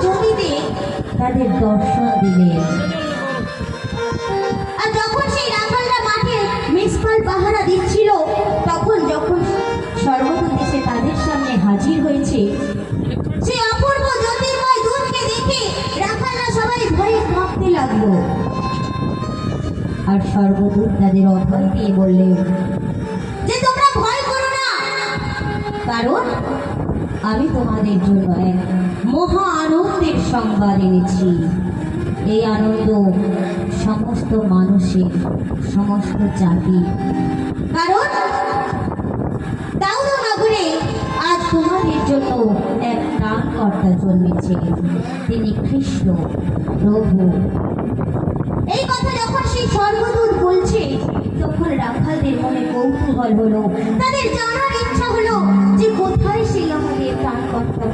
জ্যোতিতে তাদের দর্শন দিলেন। আর যখন সেই রাখালরা মাঠে মেষপাল পাহারা দিচ্ছিল, তখন যখন স্বর্গদূত এসে তাদের সামনে হাজির হয়েছে, সেই অপূর্ব জ্যোতির্ময় দূতকে দেখে রাখালরা সবাই ভয়ে কাঁপতে লাগলো। আর স্বর্গদূত তাদের অভয় দিয়ে বললেন যে তোমরা ভয় করো না, কারণ আমি তোমাদের জন্য এক মহা আনন্দের সংবাদ এনেছি। এই আনন্দ সমস্ত মানুষের, সমস্ত জাতি। কারণ দাউদ নগরে আজ তোমাদের জন্য এক ত্রাণকর্তা জন্মেছে, তিনি কৃষ্ণ প্রভু। এই কথা যখন সেই স্বর্গদূত বলছে, তখন রাখালদের মনে কৌতূহল হলো, তাদের জানার ইচ্ছা হলো যে কোথায় সেই আমাদের ত্রাণকর্তা